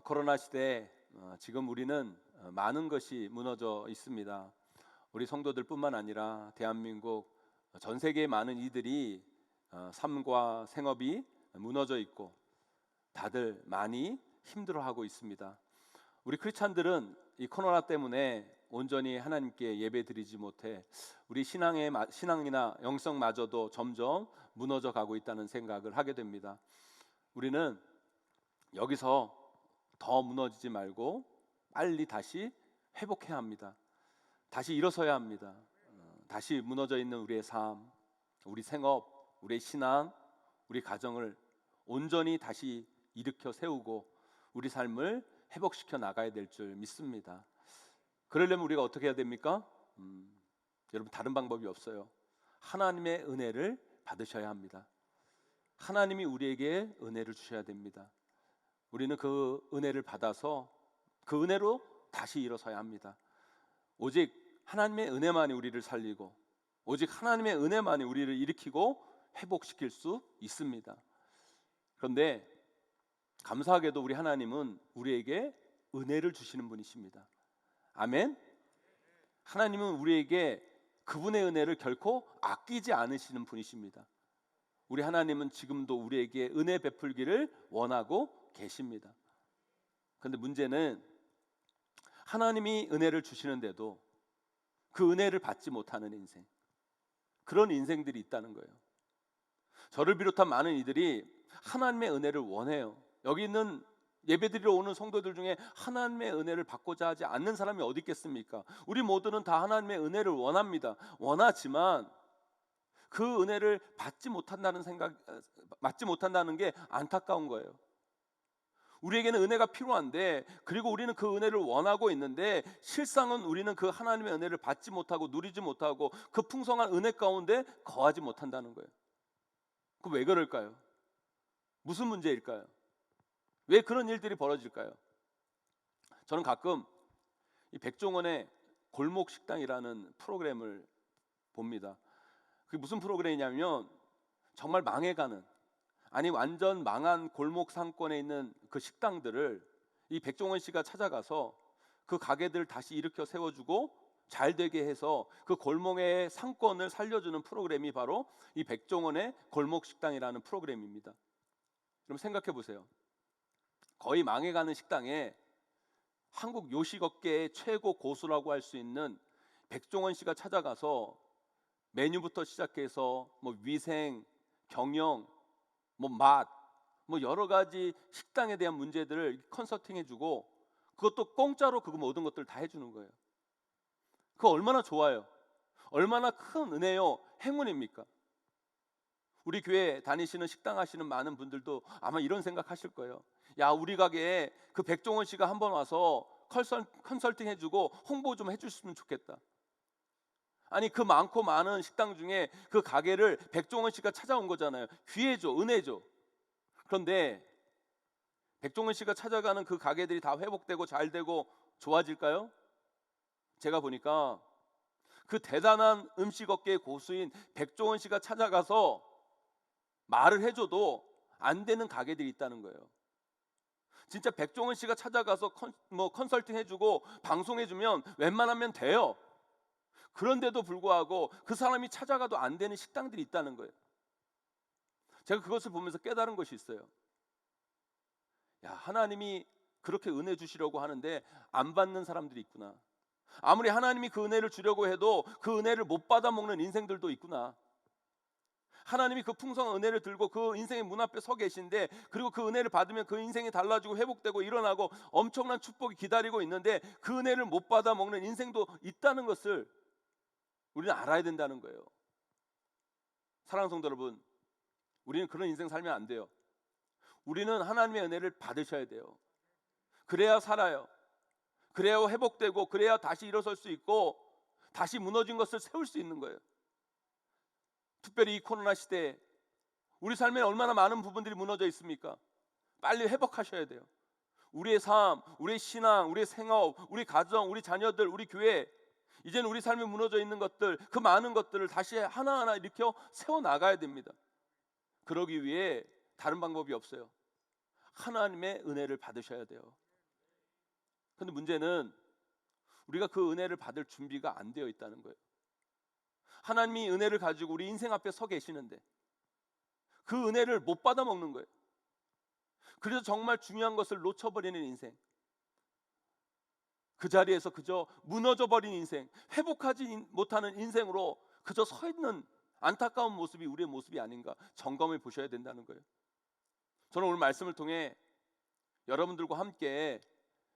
코로나 시대에 지금 우리는 많은 것이 무너져 있습니다. 우리 성도들뿐만 아니라 대한민국 전 세계의 많은 이들이 삶과 생업이 무너져 있고 다들 많이 힘들어하고 있습니다. 우리 크리스찬들은 이 코로나 때문에 온전히 하나님께 예배드리지 못해 우리 신앙이나 영성마저도 점점 무너져 가고 있다는 생각을 하게 됩니다. 우리는 여기서 더 무너지지 말고 빨리 다시 회복해야 합니다. 다시 일어서야 합니다. 다시 무너져 있는 우리의 삶, 우리 생업, 우리의 신앙, 우리 가정을 온전히 다시 일으켜 세우고 우리 삶을 회복시켜 나가야 될 줄 믿습니다. 그러려면 우리가 어떻게 해야 됩니까? 여러분, 다른 방법이 없어요. 하나님의 은혜를 받으셔야 합니다. 하나님이 우리에게 은혜를 주셔야 됩니다. 우리는 그 은혜를 받아서 그 은혜로 다시 일어서야 합니다. 오직 하나님의 은혜만이 우리를 살리고 오직 하나님의 은혜만이 우리를 일으키고 회복시킬 수 있습니다. 그런데 감사하게도 우리 하나님은 우리에게 은혜를 주시는 분이십니다. 아멘. 하나님은 우리에게 그분의 은혜를 결코 아끼지 않으시는 분이십니다. 우리 하나님은 지금도 우리에게 은혜 베풀기를 원하고 계십니다. 그런데 문제는 하나님이 은혜를 주시는데도 그 은혜를 받지 못하는 인생, 그런 인생들이 있다는 거예요. 저를 비롯한 많은 이들이 하나님의 은혜를 원해요. 여기 있는 예배드리러 오는 성도들 중에 하나님의 은혜를 받고자 하지 않는 사람이 어디 있겠습니까? 우리 모두는 다 하나님의 은혜를 원합니다. 원하지만 그 은혜를 받지 못한다는 게 안타까운 거예요. 우리에게는 은혜가 필요한데, 그리고 우리는 그 은혜를 원하고 있는데 실상은 우리는 그 하나님의 은혜를 받지 못하고 누리지 못하고 그 풍성한 은혜 가운데 거하지 못한다는 거예요. 그 왜 그럴까요? 무슨 문제일까요? 왜 그런 일들이 벌어질까요? 저는 가끔 이 백종원의 골목식당이라는 프로그램을 봅니다. 그게 무슨 프로그램이냐면 정말 망해가는, 아니 완전 망한 골목 상권에 있는 그 식당들을 이 백종원 씨가 찾아가서 그 가게들을 다시 일으켜 세워주고 잘 되게 해서 그 골목의 상권을 살려주는 프로그램이 바로 이 백종원의 골목식당이라는 프로그램입니다. 그럼 생각해 보세요. 거의 망해가는 식당에 한국 요식업계의 최고 고수라고 할 수 있는 백종원 씨가 찾아가서 메뉴부터 시작해서 위생, 경영, 맛, 여러 가지 식당에 대한 문제들을 컨설팅해주고 그것도 공짜로 그 모든 것들을 다 해주는 거예요. 그거 얼마나 좋아요. 얼마나 큰 은혜요, 행운입니까? 우리 교회 다니시는 식당 하시는 많은 분들도 아마 이런 생각하실 거예요. 야, 우리 가게에 그 백종원 씨가 한번 와서 컨설팅 해주고 홍보 좀 해줬으면 좋겠다. 아니, 그 많고 많은 식당 중에 그 가게를 백종원 씨가 찾아온 거잖아요. 기회죠, 은혜죠. 그런데 백종원 씨가 찾아가는 그 가게들이 다 회복되고 잘 되고 좋아질까요? 제가 보니까 그 대단한 음식업계의 고수인 백종원 씨가 찾아가서 말을 해줘도 안 되는 가게들이 있다는 거예요. 진짜 백종원 씨가 찾아가서 컨설팅 해주고 방송해주면 웬만하면 돼요. 그런데도 불구하고 그 사람이 찾아가도 안 되는 식당들이 있다는 거예요. 제가 그것을 보면서 깨달은 것이 있어요. 야, 하나님이 그렇게 은혜 주시려고 하는데 안 받는 사람들이 있구나. 아무리 하나님이 그 은혜를 주려고 해도 그 은혜를 못 받아 먹는 인생들도 있구나. 하나님이 그 풍성한 은혜를 들고 그 인생의 문 앞에 서 계신데, 그리고 그 은혜를 받으면 그 인생이 달라지고 회복되고 일어나고 엄청난 축복이 기다리고 있는데 그 은혜를 못 받아 먹는 인생도 있다는 것을 우리는 알아야 된다는 거예요. 사랑하는 성도 여러분, 우리는 그런 인생 살면 안 돼요. 우리는 하나님의 은혜를 받으셔야 돼요. 그래야 살아요. 그래야 회복되고 그래야 다시 일어설 수 있고 다시 무너진 것을 세울 수 있는 거예요. 특별히 이 코로나 시대에 우리 삶에 얼마나 많은 부분들이 무너져 있습니까? 빨리 회복하셔야 돼요. 우리의 삶, 우리의 신앙, 우리의 생업, 우리 가정, 우리 자녀들, 우리 교회, 이제는 우리 삶에 무너져 있는 것들, 그 많은 것들을 다시 하나하나 일으켜 세워나가야 됩니다. 그러기 위해 다른 방법이 없어요. 하나님의 은혜를 받으셔야 돼요. 근데 문제는 우리가 그 은혜를 받을 준비가 안 되어 있다는 거예요. 하나님이 은혜를 가지고 우리 인생 앞에 서 계시는데 그 은혜를 못 받아 먹는 거예요. 그래서 정말 중요한 것을 놓쳐버리는 인생, 그 자리에서 그저 무너져버린 인생, 회복하지 못하는 인생으로 그저 서 있는 안타까운 모습이 우리의 모습이 아닌가 점검해 보셔야 된다는 거예요. 저는 오늘 말씀을 통해 여러분들과 함께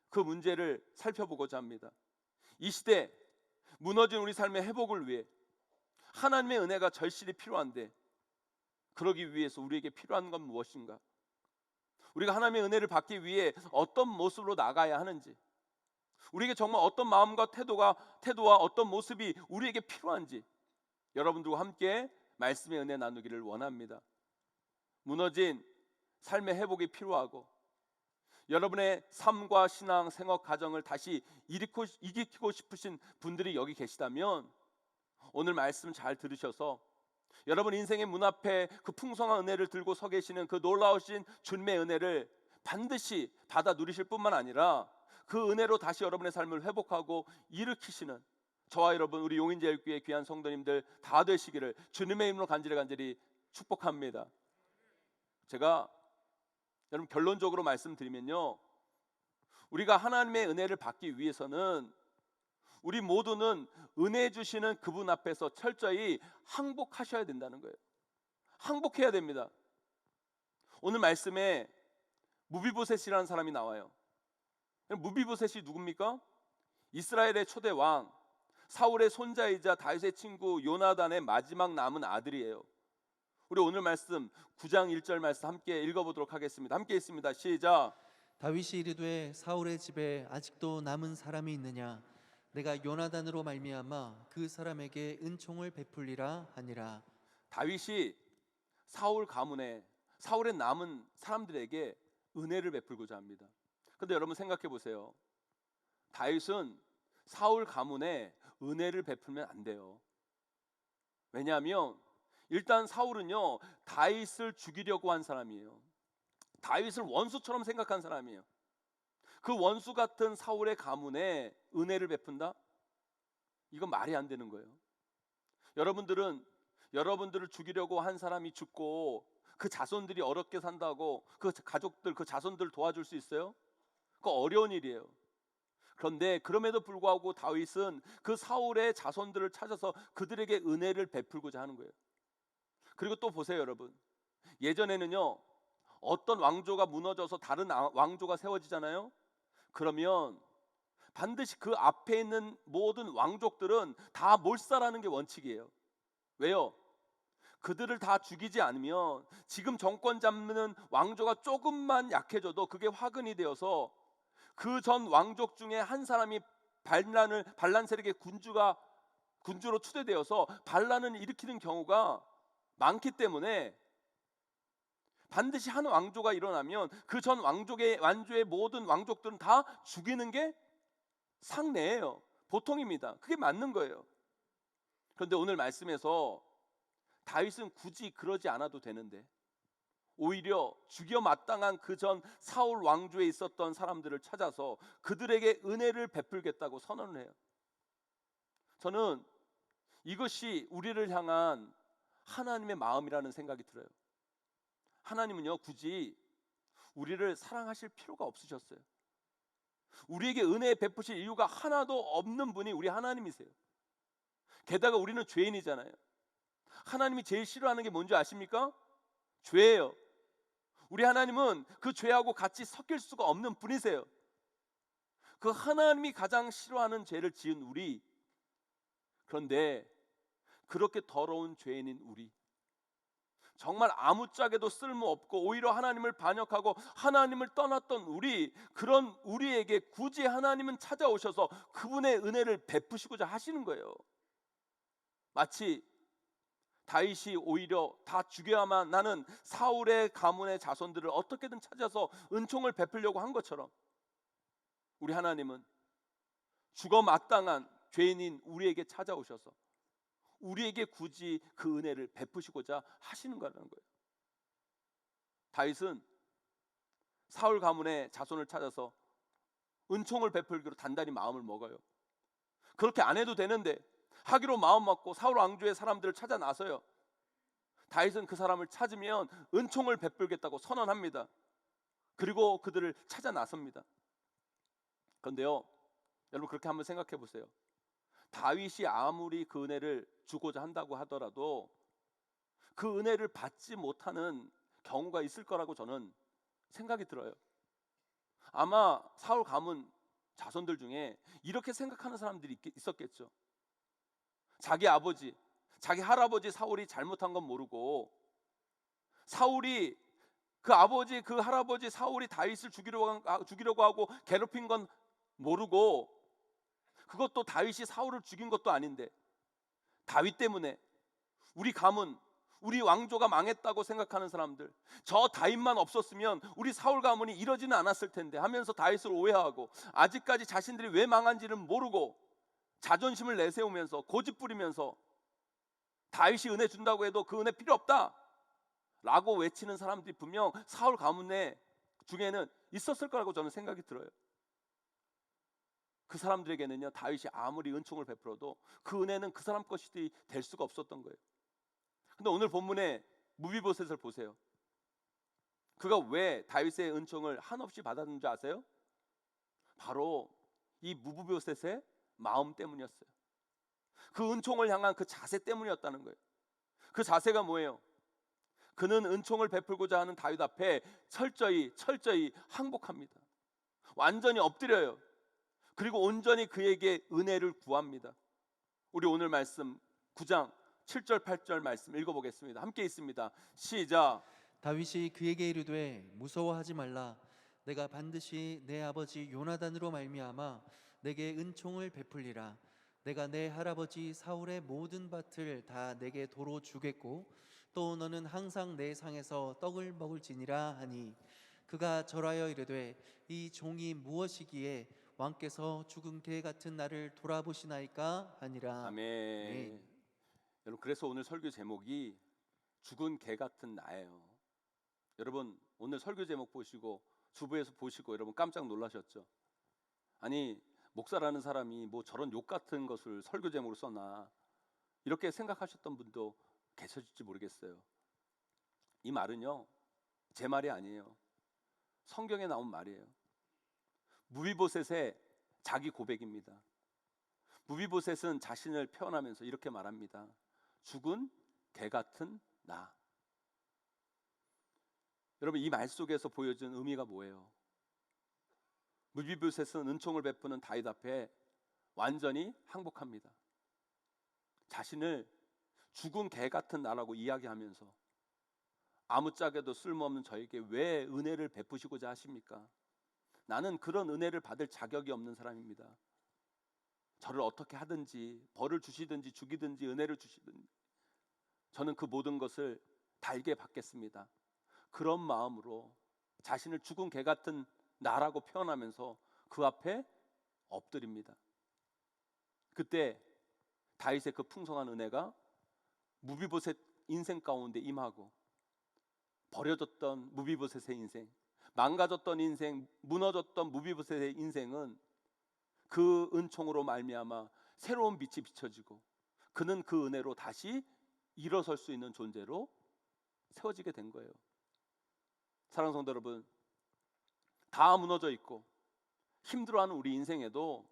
그 문제를 살펴보고자 합니다. 이 시대 무너진 우리 삶의 회복을 위해 하나님의 은혜가 절실히 필요한데, 그러기 위해서 우리에게 필요한 건 무엇인가? 우리가 하나님의 은혜를 받기 위해 어떤 모습으로 나가야 하는지, 우리에게 정말 어떤 마음과 태도와 어떤 모습이 우리에게 필요한지 여러분들과 함께 말씀의 은혜 나누기를 원합니다. 무너진 삶의 회복이 필요하고 여러분의 삶과 신앙, 생업, 가정을 다시 일으키고 싶으신 분들이 여기 계시다면 오늘 말씀 잘 들으셔서 여러분 인생의 문 앞에 그 풍성한 은혜를 들고 서 계시는 그 놀라우신 주님의 은혜를 반드시 받아 누리실 뿐만 아니라 그 은혜로 다시 여러분의 삶을 회복하고 일으키시는 저와 여러분, 우리 용인제일교회 귀한 성도님들 다 되시기를 주님의 이름으로 간절히 축복합니다. 제가 여러분 결론적으로 말씀드리면요, 우리가 하나님의 은혜를 받기 위해서는 우리 모두는 은혜 주시는 그분 앞에서 철저히 항복하셔야 된다는 거예요. 항복해야 됩니다. 오늘 말씀에 무비보셋이라는 사람이 나와요. 무비보셋이 누굽니까? 이스라엘의 초대 왕 사울의 손자이자 다윗의 친구 요나단의 마지막 남은 아들이에요. 우리 오늘 말씀 9장 1절 말씀 함께 읽어보도록 하겠습니다. 함께 있습니다. 시작. 다윗이 이르되 사울의 집에 아직도 남은 사람이 있느냐? 내가 요나단으로 말미암아 그 사람에게 은총을 베풀리라 하니라. 다윗이 사울 가문에 사울의 남은 사람들에게 은혜를 베풀고자 합니다. 그런데 여러분 생각해 보세요. 다윗은 사울 가문에 은혜를 베풀면 안 돼요. 왜냐하면 일단 사울은요, 다윗을 죽이려고 한 사람이에요. 다윗을 원수처럼 생각한 사람이에요. 그 원수 같은 사울의 가문에 은혜를 베푼다? 이건 말이 안 되는 거예요. 여러분들을 죽이려고 한 사람이 죽고 그 자손들이 어렵게 산다고 그 가족들, 그 자손들 도와줄 수 있어요? 그거 어려운 일이에요. 그런데 그럼에도 불구하고 다윗은 그 사울의 자손들을 찾아서 그들에게 은혜를 베풀고자 하는 거예요. 그리고 또 보세요, 여러분. 예전에는요, 어떤 왕조가 무너져서 다른 왕조가 세워지잖아요. 그러면 반드시 그 앞에 있는 모든 왕족들은 다 몰살하는 게 원칙이에요. 왜요? 그들을 다 죽이지 않으면 지금 정권 잡는 왕조가 조금만 약해져도 그게 화근이 되어서 그 전 왕족 중에 한 사람이 반란 세력의 군주로 추대되어서 반란을 일으키는 경우가 많기 때문에 반드시 한 왕조가 일어나면 그 전 왕조의 모든 왕족들은 다 죽이는 게 상례예요. 보통입니다. 그게 맞는 거예요. 그런데 오늘 말씀에서 다윗은 굳이 그러지 않아도 되는데 오히려 죽여 마땅한 그 전 사울 왕조에 있었던 사람들을 찾아서 그들에게 은혜를 베풀겠다고 선언을 해요. 저는 이것이 우리를 향한 하나님의 마음이라는 생각이 들어요. 하나님은요, 굳이 우리를 사랑하실 필요가 없으셨어요. 우리에게 은혜 베푸실 이유가 하나도 없는 분이 우리 하나님이세요. 게다가 우리는 죄인이잖아요. 하나님이 제일 싫어하는 게 뭔지 아십니까? 죄예요. 우리 하나님은 그 죄하고 같이 섞일 수가 없는 분이세요. 그 하나님이 가장 싫어하는 죄를 지은 우리, 그런데 그렇게 더러운 죄인인 우리, 정말 아무짝에도 쓸모없고 오히려 하나님을 반역하고 하나님을 떠났던 그런 우리에게 굳이 하나님은 찾아오셔서 그분의 은혜를 베푸시고자 하시는 거예요. 마치 다윗이 오히려 다 죽여야만 나는 사울의 가문의 자손들을 어떻게든 찾아서 은총을 베풀려고 한 것처럼 우리 하나님은 죽어 마땅한 죄인인 우리에게 찾아오셔서 우리에게 굳이 그 은혜를 베푸시고자 하시는 거라는 거예요. 다윗은 사울 가문의 자손을 찾아서 은총을 베풀기로 단단히 마음을 먹어요. 그렇게 안 해도 되는데 하기로 마음 먹고 사울 왕조의 사람들을 찾아 나서요. 다윗은 그 사람을 찾으면 은총을 베풀겠다고 선언합니다. 그리고 그들을 찾아 나섭니다. 그런데요, 여러분 그렇게 한번 생각해 보세요. 다윗이 아무리 그 은혜를 주고자 한다고 하더라도 그 은혜를 받지 못하는 경우가 있을 거라고 저는 생각이 들어요. 아마 사울 가문 자손들 중에 이렇게 생각하는 사람들이 있었겠죠. 자기 아버지, 자기 할아버지 사울이 잘못한 건 모르고 사울이 그 아버지, 그 할아버지 사울이 다윗을 죽이려고 하고 괴롭힌 건 모르고, 그것도 다윗이 사울을 죽인 것도 아닌데 다윗 때문에 우리 가문, 우리 왕조가 망했다고 생각하는 사람들, 저 다윗만 없었으면 우리 사울 가문이 이러지는 않았을 텐데 하면서 다윗을 오해하고 아직까지 자신들이 왜 망한지를 모르고 자존심을 내세우면서 고집 부리면서 다윗이 은혜 준다고 해도 그 은혜 필요 없다 라고 외치는 사람들이 분명 사울 가문의 중에는 있었을 거라고 저는 생각이 들어요. 그 사람들에게는요, 다윗이 아무리 은총을 베풀어도 그 은혜는 그 사람 것이 될 수가 없었던 거예요. 근데 오늘 본문에 무비보셋을 보세요. 그가 왜 다윗의 은총을 한없이 받았는 줄 아세요? 바로 이 무비보셋의 마음 때문이었어요. 그 은총을 향한 그 자세 때문이었다는 거예요. 그 자세가 뭐예요? 그는 은총을 베풀고자 하는 다윗 앞에 철저히 항복합니다. 완전히 엎드려요. 그리고 온전히 그에게 은혜를 구합니다. 우리 오늘 말씀 9장 7절 8절 말씀 읽어보겠습니다. 함께 있습니다. 시작. 다윗이 그에게 이르되 무서워하지 말라. 내가 반드시 내 아버지 요나단으로 말미암아 내게 은총을 베풀리라. 내가 내 할아버지 사울의 모든 밭을 다 내게 도로 주겠고 또 너는 항상 내 상에서 떡을 먹을지니라 하니, 그가 절하여 이르되 이 종이 무엇이기에 왕께서 죽은 개 같은 나를 돌아보시나이까 하니라. 아멘. 여러분, 그래서 오늘 설교 제목이 죽은 개 같은 나예요. 여러분 오늘 설교 제목 보시고 주부에서 보시고 여러분 깜짝 놀라셨죠? 아니, 목사라는 사람이 뭐 저런 욕 같은 것을 설교 제목으로 썼나, 이렇게 생각하셨던 분도 계실지 모르겠어요. 이 말은요, 제 말이 아니에요. 성경에 나온 말이에요. 무비보셋의 자기 고백입니다. 무비보셋은 자신을 표현하면서 이렇게 말합니다. 죽은 개 같은 나. 여러분, 이 말 속에서 보여준 의미가 뭐예요? 무비보셋은 은총을 베푸는 다윗 앞에 완전히 항복합니다. 자신을 죽은 개 같은 나라고 이야기하면서 아무짝에도 쓸모없는 저에게 왜 은혜를 베푸시고자 하십니까? 나는 그런 은혜를 받을 자격이 없는 사람입니다. 저를 어떻게 하든지 벌을 주시든지 죽이든지 은혜를 주시든지 저는 그 모든 것을 달게 받겠습니다. 그런 마음으로 자신을 죽은 개 같은 나라고 표현하면서 그 앞에 엎드립니다. 그때 다윗의 그 풍성한 은혜가 무비보셋 인생 가운데 임하고, 버려졌던 무비보셋의 인생, 망가졌던 인생, 무너졌던 무비보셋의 인생은 그 은총으로 말미암아 새로운 빛이 비춰지고 그는 그 은혜로 다시 일어설 수 있는 존재로 세워지게 된 거예요. 사랑하는 성도 여러분, 다 무너져 있고 힘들어하는 우리 인생에도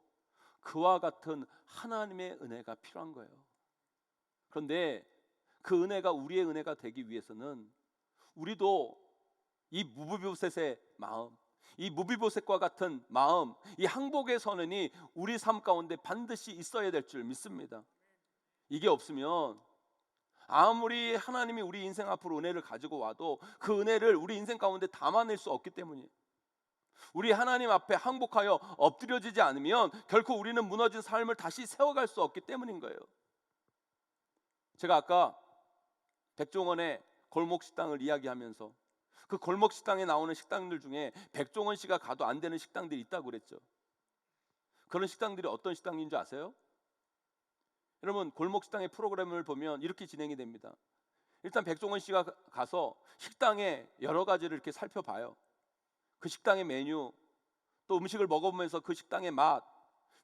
그와 같은 하나님의 은혜가 필요한 거예요. 그런데 그 은혜가 우리의 은혜가 되기 위해서는 우리도 이 무비보셋의 마음, 이 무비보셋과 같은 마음, 이 항복의 선언이 우리 삶 가운데 반드시 있어야 될 줄 믿습니다. 이게 없으면 아무리 하나님이 우리 인생 앞으로 은혜를 가지고 와도 그 은혜를 우리 인생 가운데 담아낼 수 없기 때문이에요. 우리 하나님 앞에 항복하여 엎드려지지 않으면 결코 우리는 무너진 삶을 다시 세워갈 수 없기 때문인 거예요. 제가 아까 백종원의 골목식당을 이야기하면서 그 골목식당에 나오는 식당들 중에 백종원 씨가 가도 안 되는 식당들이 있다고 그랬죠. 그런 식당들이 어떤 식당인 줄 아세요? 여러분, 골목식당의 프로그램을 보면 이렇게 진행이 됩니다. 일단 백종원 씨가 가서 식당에 여러 가지를 이렇게 살펴봐요. 그 식당의 메뉴, 또 음식을 먹어보면서 그 식당의 맛,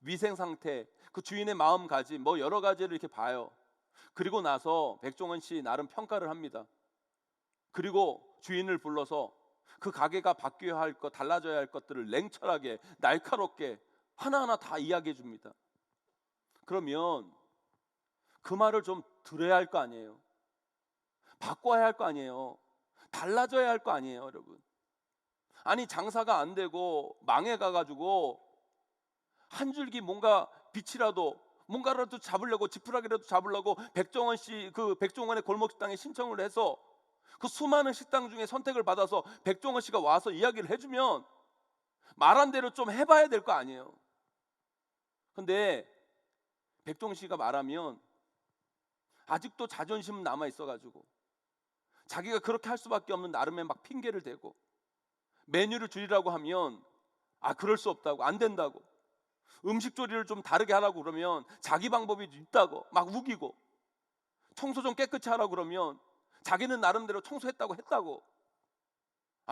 위생 상태, 그 주인의 마음가짐, 뭐 여러 가지를 이렇게 봐요. 그리고 나서 백종원 씨 나름 평가를 합니다. 그리고 주인을 불러서 그 가게가 바뀌어야 할 것, 달라져야 할 것들을 냉철하게, 날카롭게 하나하나 다 이야기해 줍니다. 그러면 그 말을 좀 들어야 할 거 아니에요. 바꿔야 할 거 아니에요. 달라져야 할 거 아니에요, 여러분. 아니, 장사가 안 되고 망해가가지고 한 줄기 뭔가 빛이라도, 뭔가라도 잡으려고, 지푸라기라도 잡으려고 백종원 씨, 그 백종원의 골목식당에 신청을 해서 그 수많은 식당 중에 선택을 받아서 백종원 씨가 와서 이야기를 해주면 말한 대로 좀 해봐야 될 거 아니에요. 근데 백종원 씨가 말하면 아직도 자존심은 남아 있어가지고 자기가 그렇게 할 수밖에 없는 나름의 막 핑계를 대고, 메뉴를 줄이라고 하면 그럴 수 없다고, 안 된다고, 음식 조리를 좀 다르게 하라고 그러면 자기 방법이 있다고 막 우기고, 청소 좀 깨끗이 하라고 그러면 자기는 나름대로 청소했다고.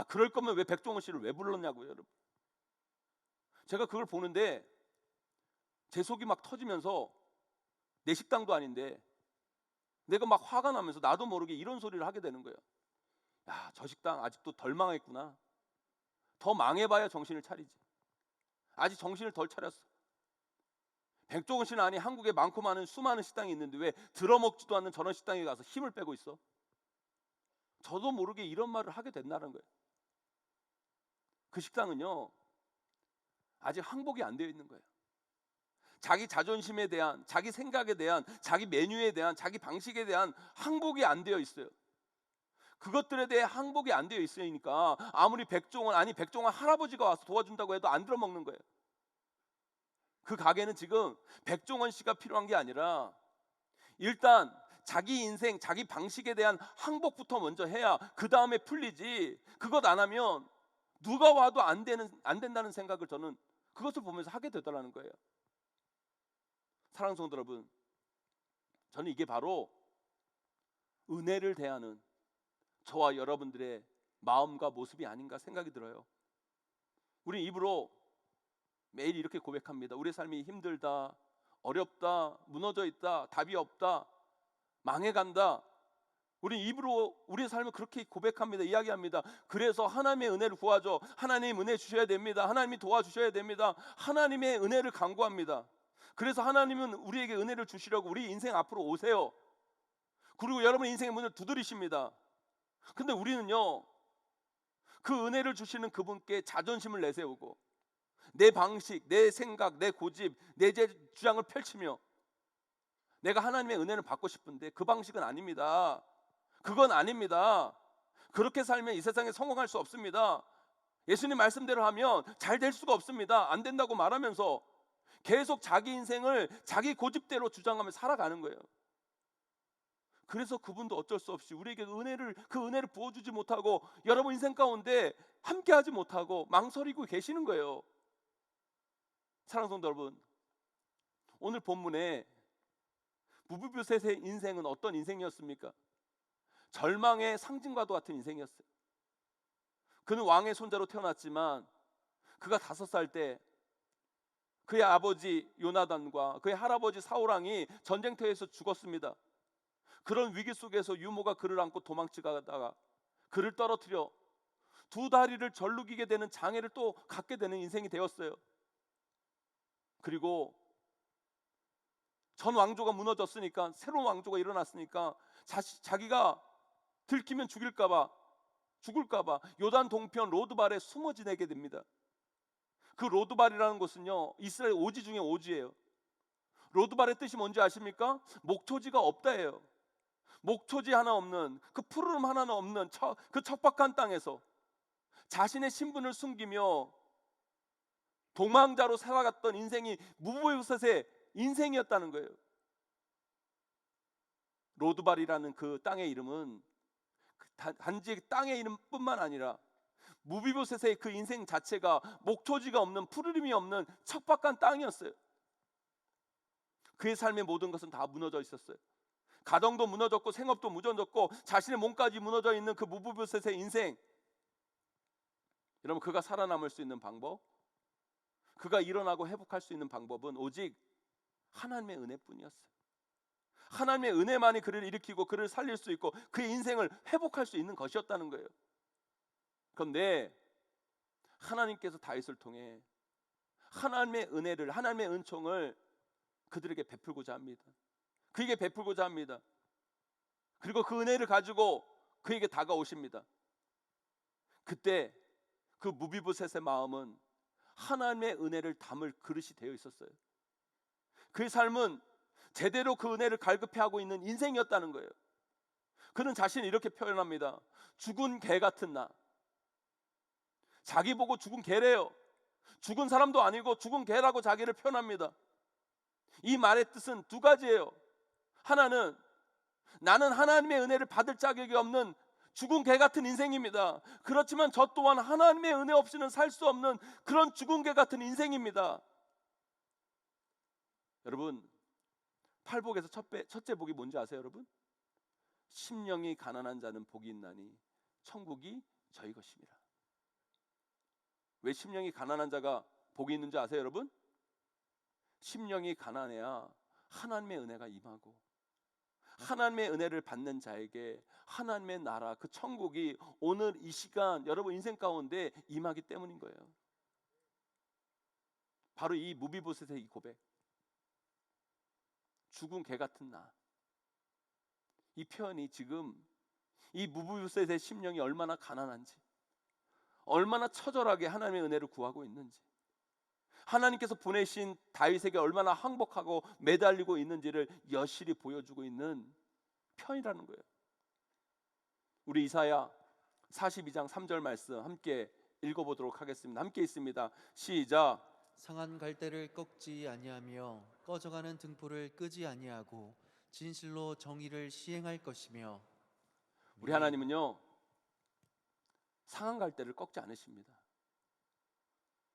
그럴 거면 왜 백종원 씨를 왜 불렀냐고요, 여러분. 제가 그걸 보는데 제 속이 막 터지면서, 내 식당도 아닌데 내가 막 화가 나면서 나도 모르게 이런 소리를 하게 되는 거예요. 야, 저 식당 아직도 덜 망했구나. 더 망해봐야 정신을 차리지. 아직 정신을 덜 차렸어. 백종원 씨는 아니, 한국에 많고 많은 수많은 식당이 있는데 왜 들어먹지도 않는 저런 식당에 가서 힘을 빼고 있어? 저도 모르게 이런 말을 하게 된다는 거예요. 그 식당은요, 아직 항복이 안 되어 있는 거예요. 자기 자존심에 대한, 자기 생각에 대한, 자기 메뉴에 대한, 자기 방식에 대한 항복이 안 되어 있어요. 그것들에 대해 항복이 안 되어 있으니까 아무리 백종원 할아버지가 와서 도와준다고 해도 안 들어먹는 거예요. 그 가게는 지금 백종원 씨가 필요한 게 아니라 일단 자기 인생, 자기 방식에 대한 항복부터 먼저 해야 그 다음에 풀리지. 그것 안 하면 누가 와도 안 된다는 생각을 저는 그것을 보면서 하게 되더라는 거예요. 사랑하는 성도 여러분, 저는 이게 바로 은혜를 대하는 저와 여러분들의 마음과 모습이 아닌가 생각이 들어요. 우리 입으로 매일 이렇게 고백합니다. 우리 삶이 힘들다, 어렵다, 무너져 있다, 답이 없다, 망해간다. 우리 입으로 우리의 삶을 그렇게 고백합니다. 이야기합니다. 그래서 하나님의 은혜를 구하죠. 하나님 은혜 주셔야 됩니다. 하나님이 도와주셔야 됩니다. 하나님의 은혜를 간구합니다. 그래서 하나님은 우리에게 은혜를 주시려고 우리 인생 앞으로 오세요. 그리고 여러분 인생의 문을 두드리십니다. 근데 우리는요, 그 은혜를 주시는 그분께 자존심을 내세우고 내 방식, 내 생각, 내 고집, 내 주장을 펼치며 내가 하나님의 은혜를 받고 싶은데 그 방식은 아닙니다. 그건 아닙니다. 그렇게 살면 이 세상에 성공할 수 없습니다. 예수님 말씀대로 하면 잘 될 수가 없습니다. 안 된다고 말하면서 계속 자기 인생을 자기 고집대로 주장하며 살아가는 거예요. 그래서 그분도 어쩔 수 없이 우리에게 그 은혜를 부어주지 못하고 여러분 인생 가운데 함께하지 못하고 망설이고 계시는 거예요. 사랑하는 성도 여러분, 오늘 본문에 무비보셋의 인생은 어떤 인생이었습니까? 절망의 상징과도 같은 인생이었어요. 그는 왕의 손자로 태어났지만 그가 5살 때 그의 아버지 요나단과 그의 할아버지 사울왕이 전쟁터에서 죽었습니다. 그런 위기 속에서 유모가 그를 안고 도망치다가 그를 떨어뜨려 2다리를 절룩이게 되는 장애를 또 갖게 되는 인생이 되었어요. 그리고 전 왕조가 무너졌으니까 새로운 왕조가 일어났으니까 자기가 들키면 죽을까봐 요단 동편 로드발에 숨어 지내게 됩니다. 그 로드발이라는 곳은요, 이스라엘 오지 중에 오지예요. 로드발의 뜻이 뭔지 아십니까? 목초지가 없다예요. 목초지 하나 없는, 그 푸르름 하나는 없는 그 척박한 땅에서 자신의 신분을 숨기며 도망자로 살아갔던 인생이 무비보셋의 인생이었다는 거예요. 로드발이라는 그 땅의 이름은 단지 땅의 이름뿐만 아니라 무비보셋의 그 인생 자체가 목초지가 없는, 푸르름이 없는 척박한 땅이었어요. 그의 삶의 모든 것은 다 무너져 있었어요. 가정도 무너졌고 생업도 무너졌고 자신의 몸까지 무너져 있는 그 무비보셋의 인생. 여러분, 그가 살아남을 수 있는 방법, 그가 일어나고 회복할 수 있는 방법은 오직 하나님의 은혜뿐이었어요. 하나님의 은혜만이 그를 일으키고 그를 살릴 수 있고 그의 인생을 회복할 수 있는 것이었다는 거예요. 그런데 하나님께서 다윗을 통해 하나님의 은혜를, 하나님의 은총을 그들에게 베풀고자 합니다. 그에게 베풀고자 합니다. 그리고 그 은혜를 가지고 그에게 다가오십니다. 그때 그 무비보셋의 마음은 하나님의 은혜를 담을 그릇이 되어 있었어요. 그의 삶은 제대로 그 은혜를 갈급해하고 있는 인생이었다는 거예요. 그는 자신을 이렇게 표현합니다. 죽은 개 같은 나. 자기 보고 죽은 개래요. 죽은 사람도 아니고 죽은 개라고 자기를 표현합니다. 이 말의 뜻은 두 가지예요. 하나는 나는 하나님의 은혜를 받을 자격이 없는 죽은 개 같은 인생입니다. 그렇지만 저 또한 하나님의 은혜 없이는 살 수 없는 그런 죽은 개 같은 인생입니다. 여러분, 팔복에서 첫째 복이 뭔지 아세요, 여러분? 심령이 가난한 자는 복이 있나니 천국이 저희 것입니다. 왜 심령이 가난한 자가 복이 있는 줄 아세요, 여러분? 심령이 가난해야 하나님의 은혜가 임하고 하나님의 은혜를 받는 자에게 하나님의 나라, 그 천국이 오늘 이 시간 여러분 인생 가운데 임하기 때문인 거예요. 바로 이 무비보셋의 이 고백, 죽은 개 같은 나, 이 표현이 지금 이 무비보셋의 심령이 얼마나 가난한지, 얼마나 처절하게 하나님의 은혜를 구하고 있는지, 하나님께서 보내신 다윗에게 얼마나 항복하고 매달리고 있는지를 여실히 보여주고 있는 편이라는 거예요. 우리 이사야 42장 3절 말씀 함께 읽어보도록 하겠습니다. 함께 있습니다. 시작. 상한 갈대를 꺾지 아니하며 꺼져가는 등불을 끄지 아니하고 진실로 정의를 시행할 것이며. 우리 하나님은요, 상한 갈대를 꺾지 않으십니다.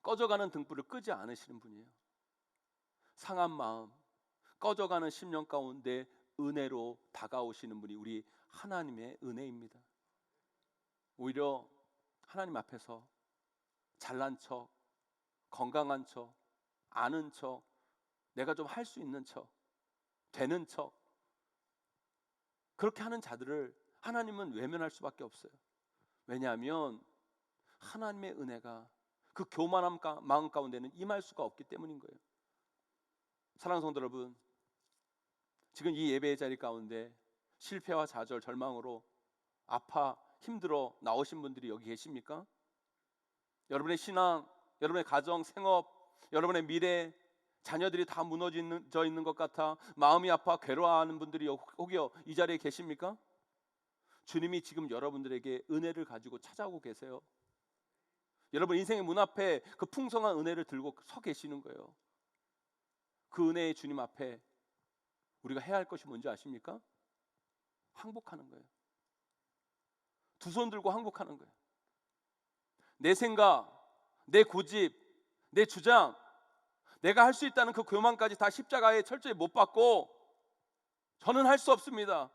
꺼져가는 등불을 끄지 않으시는 분이에요. 상한 마음, 꺼져가는 심령 가운데 은혜로 다가오시는 분이 우리 하나님의 은혜입니다. 오히려 하나님 앞에서 잘난 척, 건강한 척, 아는 척, 내가 좀 할 수 있는 척, 되는 척, 그렇게 하는 자들을 하나님은 외면할 수밖에 없어요. 왜냐하면 하나님의 은혜가 그 교만한 마음 가운데는 임할 수가 없기 때문인 거예요. 사랑하는 성도 여러분, 지금 이 예배의 자리 가운데 실패와 좌절, 절망으로 아파 힘들어 나오신 분들이 여기 계십니까? 여러분의 신앙, 여러분의 가정, 생업, 여러분의 미래, 자녀들이 다 무너져 있는 것 같아 마음이 아파 괴로워하는 분들이 혹여 이 자리에 계십니까? 주님이 지금 여러분들에게 은혜를 가지고 찾아오고 계세요. 여러분 인생의 문 앞에 그 풍성한 은혜를 들고 서 계시는 거예요. 그 은혜의 주님 앞에 우리가 해야 할 것이 뭔지 아십니까? 항복하는 거예요. 두 손 들고 항복하는 거예요. 내 생각, 내 고집, 내 주장, 내가 할 수 있다는 그 교만까지 다 십자가에 철저히 못 박고 저는 할 수 없습니다.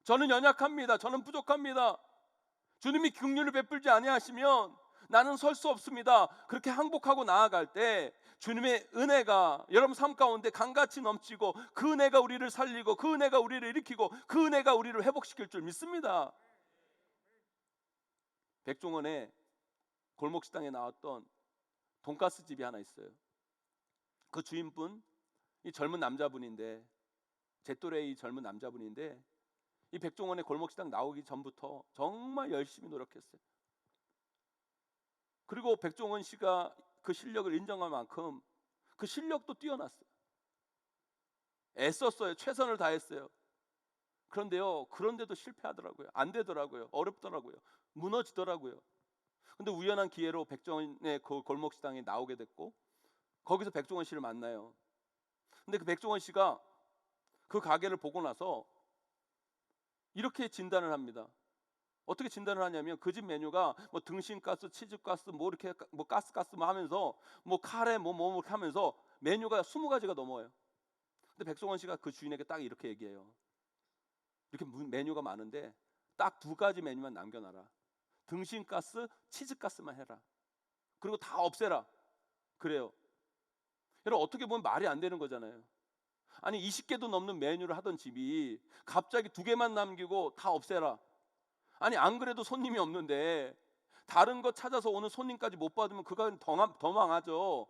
저는 연약합니다. 저는 부족합니다. 주님이 긍휼을 베풀지 아니하시면 나는 설 수 없습니다. 그렇게 항복하고 나아갈 때 주님의 은혜가 여러분 삶 가운데 강같이 넘치고 그 은혜가 우리를 살리고 그 은혜가 우리를 일으키고 그 은혜가 우리를 회복시킬 줄 믿습니다. 백종원의 골목식당에 나왔던 돈가스 집이 하나 있어요. 그 주인분, 이 젊은 남자분인데, 제 또래의 이 젊은 남자분인데, 이 백종원의 골목식당 나오기 전부터 정말 열심히 노력했어요. 그리고 백종원 씨가 그 실력을 인정할 만큼 그 실력도 뛰어났어요. 애썼어요. 최선을 다했어요. 그런데요, 그런데도 실패하더라고요. 안 되더라고요. 어렵더라고요. 무너지더라고요. 근데 우연한 기회로 백종원의 그 골목식당에 나오게 됐고 거기서 백종원 씨를 만나요. 근데 그 백종원 씨가 그 가게를 보고 나서 이렇게 진단을 합니다. 어떻게 진단을 하냐면 그 집 메뉴가 뭐 등심가스, 치즈가스, 뭐 이렇게 뭐 가스 뭐 하면서 뭐 카레 뭐 이렇게 하면서 메뉴가 20가지가 넘어요. 근데 백종원 씨가 그 주인에게 딱 이렇게 얘기해요. 이렇게 메뉴가 많은데 딱 2가지 메뉴만 남겨놔라. 등심가스, 치즈가스만 해라. 그리고 다 없애라. 그래요. 여러분 어떻게 보면 말이 안 되는 거잖아요. 아니 20개도 넘는 메뉴를 하던 집이 갑자기 2개만 남기고 다 없애라. 아니 안 그래도 손님이 없는데 다른 거 찾아서 오는 손님까지 못 받으면 그건 더 망하죠.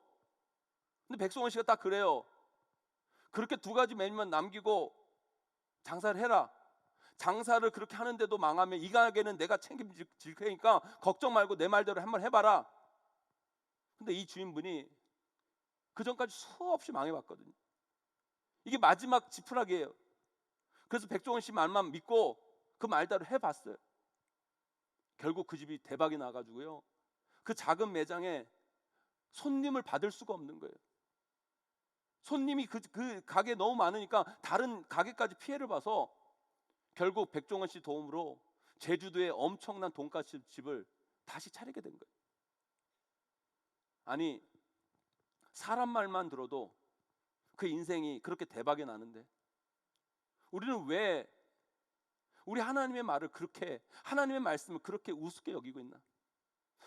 근데 백종원 씨가 딱 그래요. 그렇게 2가지 메뉴만 남기고 장사를 해라. 장사를 그렇게 하는데도 망하면 이 가게는 내가 책임질 테니까 걱정 말고 내 말대로 한번 해봐라. 근데 이 주인분이 그 전까지 수없이 망해봤거든요. 이게 마지막 지푸라기예요. 그래서 백종원 씨 말만 믿고 그 말대로 해봤어요. 결국 그 집이 대박이 나가지고요. 그 작은 매장에 손님을 받을 수가 없는 거예요. 손님이 그 가게에 너무 많으니까 다른 가게까지 피해를 봐서 결국 백종원 씨 도움으로 제주도에 엄청난 돈가스 집을 다시 차리게 된 거예요. 아니 사람 말만 들어도 그 인생이 그렇게 대박이 나는데 우리는 왜 우리 하나님의 말을 그렇게, 하나님의 말씀을 그렇게 우습게 여기고 있나?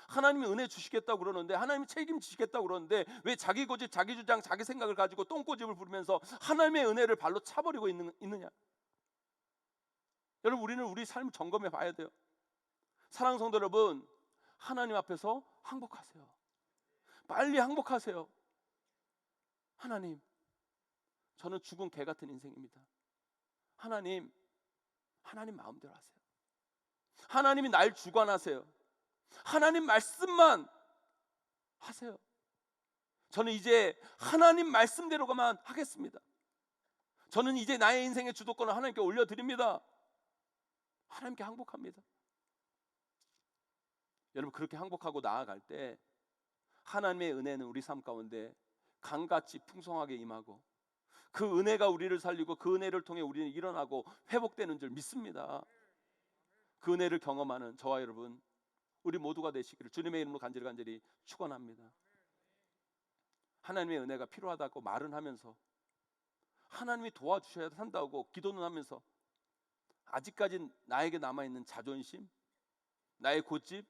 하나님이 은혜 주시겠다고 그러는데, 하나님이 책임지시겠다고 그러는데 왜 자기 고집, 자기 주장, 자기 생각을 가지고 똥꼬집을 부리면서 하나님의 은혜를 발로 차버리고 있느냐? 여러분 우리는 우리 삶을 점검해 봐야 돼요. 사랑하는 성도 여러분, 하나님 앞에서 항복하세요. 빨리 항복하세요. 하나님, 저는 죽은 개 같은 인생입니다. 하나님 마음대로 하세요. 하나님이 날 주관하세요. 하나님 말씀만 하세요. 저는 이제 하나님 말씀대로만 하겠습니다. 저는 이제 나의 인생의 주도권을 하나님께 올려드립니다. 하나님께 항복합니다. 여러분 그렇게 항복하고 나아갈 때 하나님의 은혜는 우리 삶 가운데 강같이 풍성하게 임하고 그 은혜가 우리를 살리고 그 은혜를 통해 우리는 일어나고 회복되는 줄 믿습니다. 그 은혜를 경험하는 저와 여러분 우리 모두가 되시기를 주님의 이름으로 간절히 축원합니다. 하나님의 은혜가 필요하다고 말은 하면서 하나님이 도와주셔야 한다고 기도는 하면서 아직까지 나에게 남아있는 자존심, 나의 고집,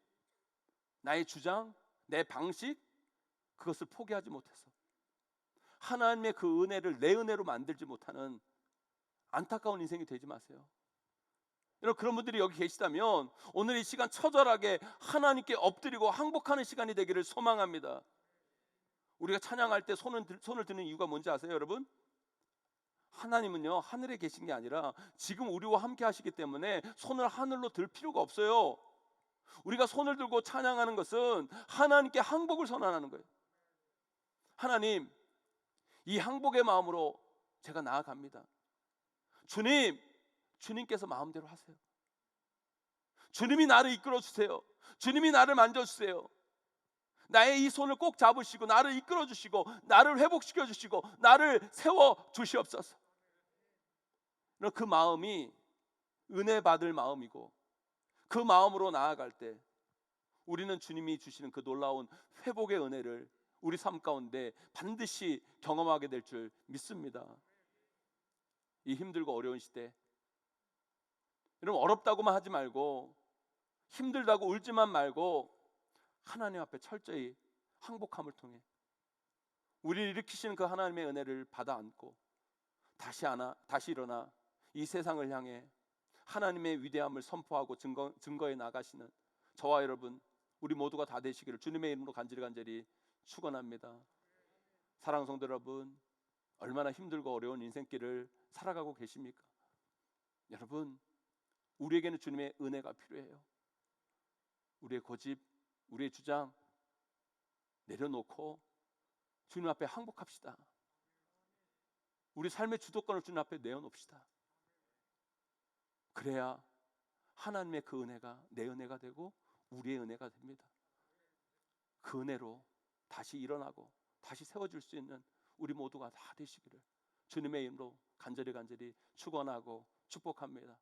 나의 주장, 내 방식 그것을 포기하지 못해서 하나님의 그 은혜를 내 은혜로 만들지 못하는 안타까운 인생이 되지 마세요. 여러분 그런 분들이 여기 계시다면 오늘 이 시간 처절하게 하나님께 엎드리고 항복하는 시간이 되기를 소망합니다. 우리가 찬양할 때 손을 드는 이유가 뭔지 아세요 여러분? 하나님은요 하늘에 계신 게 아니라 지금 우리와 함께 하시기 때문에 손을 하늘로 들 필요가 없어요. 우리가 손을 들고 찬양하는 것은 하나님께 항복을 선언하는 거예요. 하나님, 이 항복의 마음으로 제가 나아갑니다. 주님께서 마음대로 하세요. 주님이 나를 이끌어 주세요. 주님이 나를 만져 주세요. 나의 이 손을 꼭 잡으시고 나를 이끌어 주시고 나를 회복시켜 주시고 나를 세워 주시옵소서. 그 마음이 은혜 받을 마음이고 그 마음으로 나아갈 때 우리는 주님이 주시는 그 놀라운 회복의 은혜를 우리 삶 가운데 반드시 경험하게 될 줄 믿습니다. 이 힘들고 어려운 시대 여러분 어렵다고만 하지 말고 힘들다고 울지만 말고 하나님 앞에 철저히 항복함을 통해 우리를 일으키시는 그 하나님의 은혜를 받아 안고 다시 일어나 이 세상을 향해 하나님의 위대함을 선포하고 증거해 나가시는 저와 여러분 우리 모두가 다 되시기를 주님의 이름으로 간절히 축원합니다. 사랑하는 성도 여러분, 얼마나 힘들고 어려운 인생길을 살아가고 계십니까? 여러분, 우리에게는 주님의 은혜가 필요해요. 우리의 고집, 우리의 주장 내려놓고 주님 앞에 항복합시다. 우리 삶의 주도권을 주님 앞에 내어놓읍시다. 그래야 하나님의 그 은혜가 내 은혜가 되고 우리의 은혜가 됩니다. 그 은혜로 다시 일어나고 다시 세워질 수 있는 우리 모두가 다 되시기를 주님의 이름으로 간절히 축원하고 축복합니다.